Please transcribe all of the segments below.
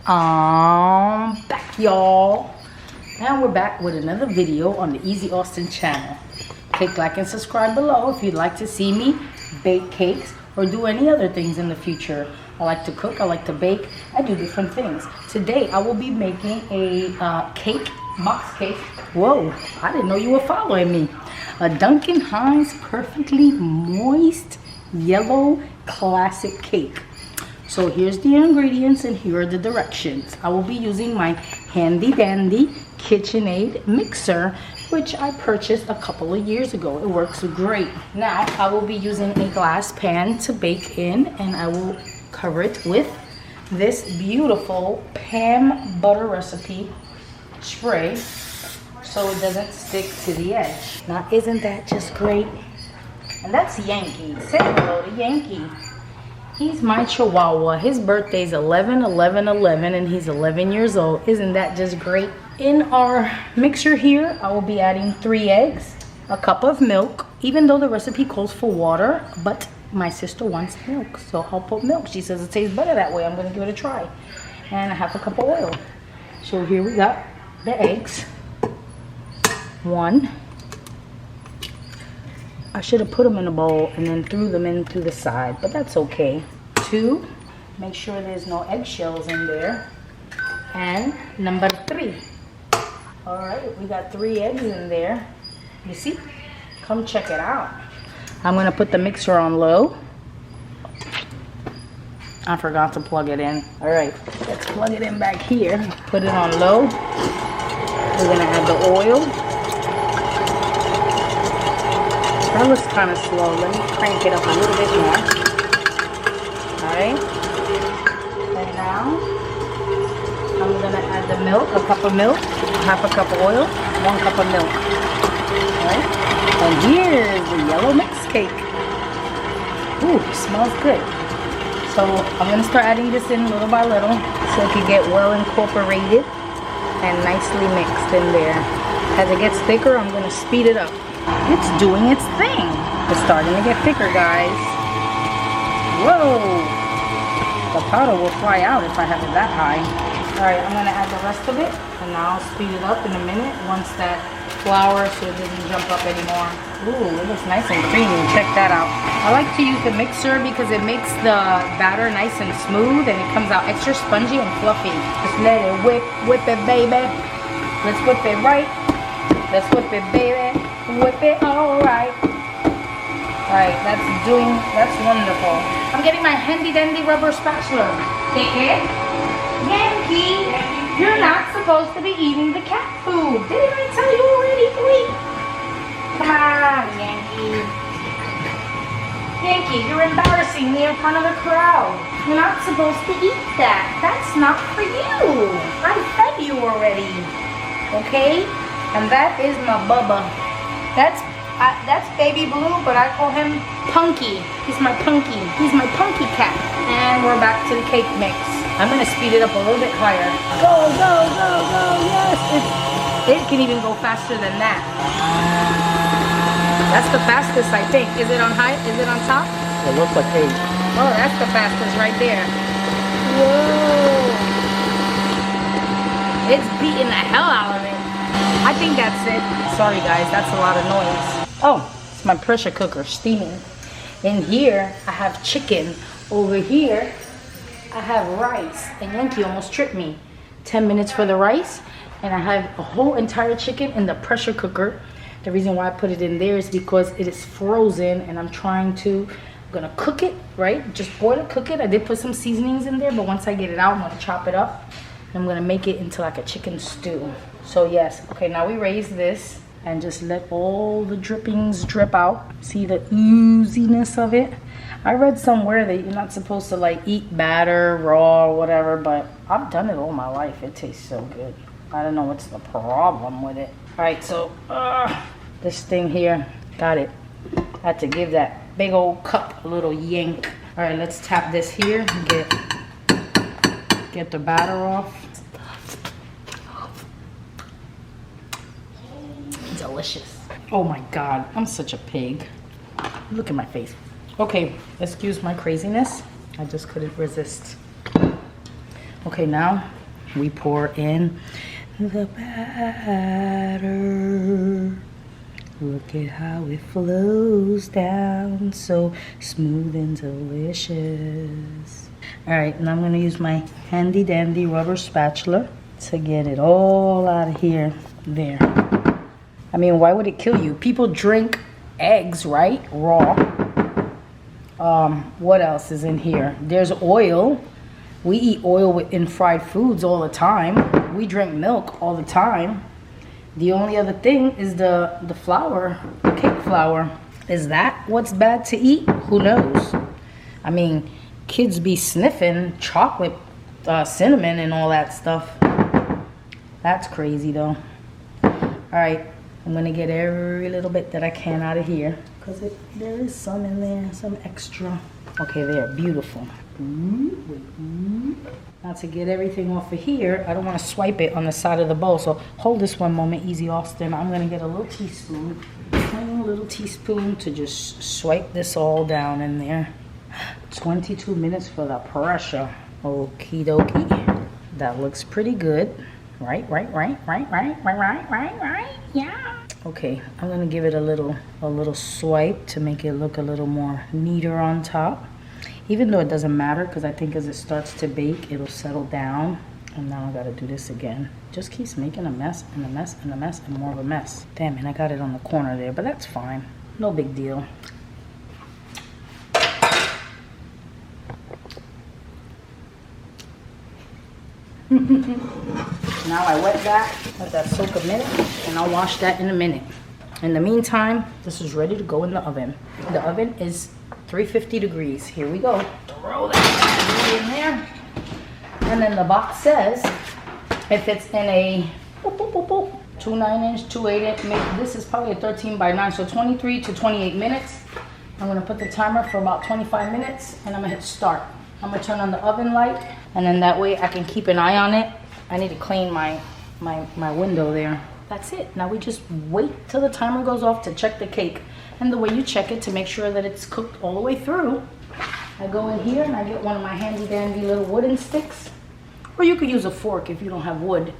Back y'all. Now we're back with another video on the Easy Austin channel. Click like and subscribe below if you'd like to see me bake cakes or do any other things in the future. I like to cook, I like to bake, I do different things. Today I will be making a cake, box cake. Whoa, I didn't know you were following me. A Duncan Hines perfectly moist yellow classic cake. So here's the ingredients and here are the directions. I will be using my handy dandy KitchenAid mixer, which I purchased a couple of years ago. It works great. Now I will be using a glass pan to bake in, and I will cover it with this beautiful Pam butter recipe spray so it doesn't stick to the edge. Now isn't that just great? And that's Yankee. Say hello to Yankee. He's my chihuahua. His birthday's 11/11/11 and he's 11 years old. Isn't that just great? In our mixer here, I will be adding 3 eggs, a cup of milk, even though the recipe calls for water, but my sister wants milk, so I'll put milk. She says it tastes better that way. I'm gonna give it a try. And a half a cup of oil. So here we got the eggs. 1. I should have put them in a bowl and then threw them in through the side, but that's okay. 2, make sure there's no eggshells in there. And number 3. All right, we got 3 eggs in there. You see? Come check it out. I'm gonna put the mixer on low. I forgot to plug it in. All right, let's plug it in back here. Put it on low. We're gonna add the oil. That looks kind of slow. Let me crank it up a little bit more. Alright. And now, I'm going to add the milk, a cup of milk, half a cup of oil, 1 cup of milk. Alright. And here's the yellow mix cake. Ooh, smells good. So, I'm going to start adding this in little by little so it can get well incorporated and nicely mixed in there. As it gets thicker, I'm going to speed it up. It's doing its thing. It's starting to get thicker, guys. Whoa! The powder will fly out if I have it that high. Alright, I'm going to add the rest of it. And now I'll speed it up in a minute once that flour so it doesn't jump up anymore. Ooh, it looks nice and creamy. Check that out. I like to use the mixer because it makes the batter nice and smooth and it comes out extra spongy and fluffy. Just let it whip it, baby. Let's whip it right. Let's whip it, baby. Whip it, alright. Alright, that's wonderful. I'm getting my handy dandy rubber spatula. Take it. Yankee, you're not supposed to be eating the cat food. Didn't I tell you already, Lee? Come on, Yankee. Yankee, you're embarrassing me in front of the crowd. You're not supposed to eat that. That's not for you. I fed you already. Okay? And that is my Bubba. That's Baby Blue, but I call him Punky. He's my Punky. He's my Punky cat. And we're back to the cake mix. I'm gonna speed it up a little bit higher. Go, go, go, go, yes. It can even go faster than that. That's the fastest, I think. Is it on high? Is it on top? It looks like 8. Oh, that's the fastest right there. Whoa. It's beating the hell out of it. I think that's it. Sorry guys, that's a lot of noise. Oh, it's my pressure cooker steaming. In here, I have chicken. Over here, I have rice. And Yankee almost tricked me. 10 minutes for the rice. And I have a whole entire chicken in the pressure cooker. The reason why I put it in there is because it is frozen and I'm gonna cook it, right? Just boil it, cook it. I did put some seasonings in there, but once I get it out, I'm gonna chop it up. And I'm gonna make it into like a chicken stew. So yes, okay, now we raise this and just let all the drippings drip out. See the ooziness of it? I read somewhere that you're not supposed to like eat batter raw or whatever, but I've done it all my life. It tastes so good. I don't know what's the problem with it. All right, so this thing here, got it. I had to give that big old cup a little yank. All right, let's tap this here and get the batter off. Delicious. Oh my God, I'm such a pig. Look at my face. Okay, excuse my craziness. I just couldn't resist. Okay, now we pour in the batter. Look at how it flows down, so smooth and delicious. All right, and I'm gonna use my handy dandy rubber spatula to get it all out of here. There. I mean, why would it kill you? People drink eggs, right? Raw. What else is in here? There's oil. We eat oil in fried foods all the time. We drink milk all the time. The only other thing is the flour, the cake flour. Is that what's bad to eat? Who knows? I mean, kids be sniffing chocolate, cinnamon and all that stuff. That's crazy though. All right, I'm gonna get every little bit that I can out of here because there is some in there, some extra. Okay, there, beautiful. Now to get everything off of here, I don't want to swipe it on the side of the bowl. So hold this one moment, Easy Austin. I'm going to get a little teaspoon, tiny little teaspoon to just swipe this all down in there. 22 minutes for the pressure. Okie dokie. That looks pretty good. Right. Yeah. Okay, I'm going to give it a little swipe to make it look a little more neater on top. Even though it doesn't matter, because I think as it starts to bake, it'll settle down. And now I gotta do this again. Just keeps making a mess and a mess and a mess and more of a mess. Damn it, I got it on the corner there, but that's fine. No big deal. Now I wet that, let that soak a minute, and I'll wash that in a minute. In the meantime, this is ready to go in the oven. The oven is 350 degrees. Here we go. Throw that in there. And then the box says if it's in a 2 9-inch, 2 8-inch, this is probably a 13 by 9, so 23 to 28 minutes. I'm gonna put the timer for about 25 minutes and I'm gonna hit start. I'm gonna turn on the oven light and then that way I can keep an eye on it. I need to clean my window there. That's it. Now we just wait till the timer goes off to check the cake. And the way you check it to make sure that it's cooked all the way through, I go in here and I get one of my handy dandy little wooden sticks. Or you could use a fork if you don't have wood.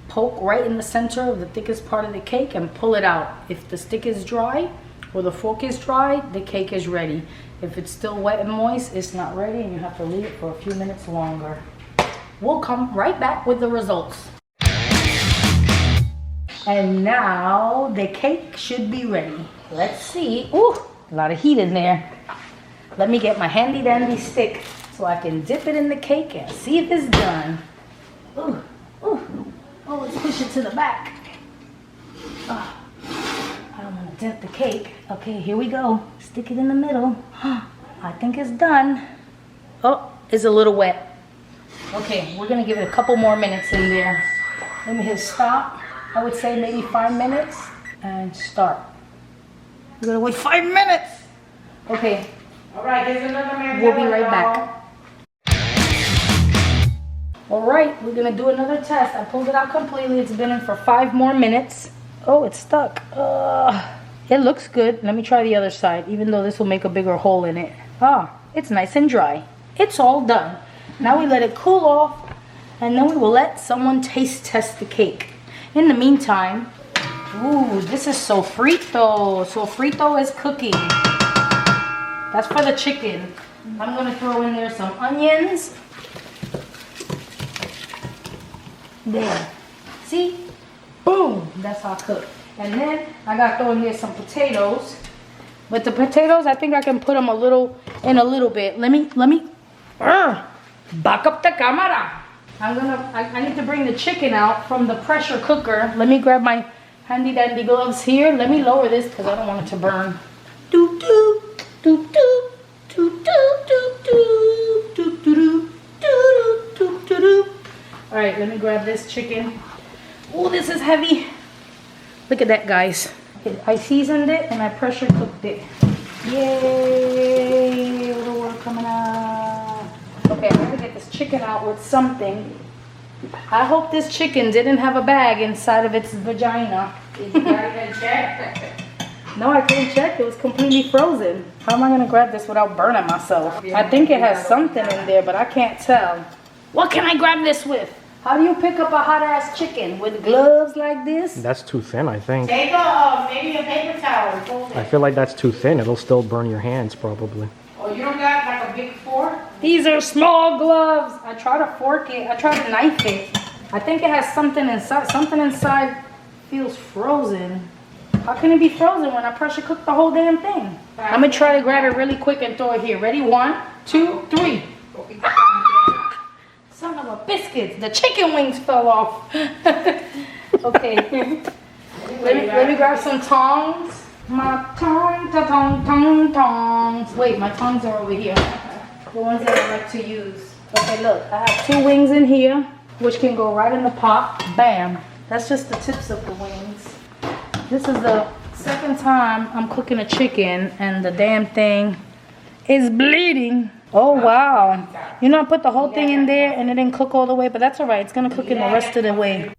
Poke right in the center of the thickest part of the cake and pull it out. If the stick is dry or the fork is dry, the cake is ready. If it's still wet and moist, it's not ready and you have to leave it for a few minutes longer. We'll come right back with the results. And now the cake should be ready. Let's see. Ooh, a lot of heat in there. Let me get my handy dandy stick so I can dip it in the cake and see if it's done. Ooh, ooh. Oh, let's push it to the back. Oh, I don't want to dent the cake. Okay, here we go. Stick it in the middle. I think it's done. Oh, it's a little wet. Okay, we're gonna give it a couple more minutes in there. Let me hit stop. I would say maybe 5 minutes and start. We're gonna wait 5 minutes. Okay. All right, here's another man. We'll be right back. All right, we're gonna do another test. I pulled it out completely. It's been in for 5 more minutes. Oh, it's stuck. It looks good. Let me try the other side, even though this will make a bigger hole in it. Ah, it's nice and dry. It's all done. Now we let it cool off, and then we will let someone taste test the cake. In the meantime, ooh, this is sofrito. Sofrito is cooking. That's for the chicken. I'm gonna throw in there some onions. There. See? Boom. That's how I cook. And then I got to throw in there some potatoes. But the potatoes, I think I can put them a little bit. Let me back up the camera. I need to bring the chicken out from the pressure cooker. Let me grab my handy dandy gloves here. Let me lower this because I don't want it to burn. Doo doo doo doo doo doo doo doo doo doo doo doo. All right, let me grab this chicken. Oh, this is heavy. Look at that, guys. I seasoned it and I pressure cooked it. Yay! A little work coming out. Okay, I'm gonna get this chicken out with something. I hope this chicken didn't have a bag inside of its vagina. Did you guys check? No, I couldn't check. It was completely frozen. How am I gonna grab this without burning myself? I think it has something in there, but I can't tell. What can I grab this with? How do you pick up a hot ass chicken? With gloves like this? That's too thin, I think. Take maybe a paper towel and fold I it. feel like that's too thin. It'll still burn your hands, probably. Or you don't got like a big fork? These are small gloves. I try to fork it. I try to knife it. I think it has something inside. Something inside feels frozen. How can it be frozen when I pressure cook the whole damn thing? I'm gonna try to grab it really quick and throw it here. Ready? 1, 2, 3. Ah! Son of a biscuit. The chicken wings fell off. Okay. let me grab some tongs. My tongs. Wait, my tongs are over here. The ones that I like to use. Okay, look. I have 2 wings in here, which can go right in the pot. Bam. That's just the tips of the wings. This is the second time I'm cooking a chicken and the damn thing is bleeding. Oh, wow. You know, I put the whole thing in there and it didn't cook all the way, but that's all right. It's going to cook in the rest of the way.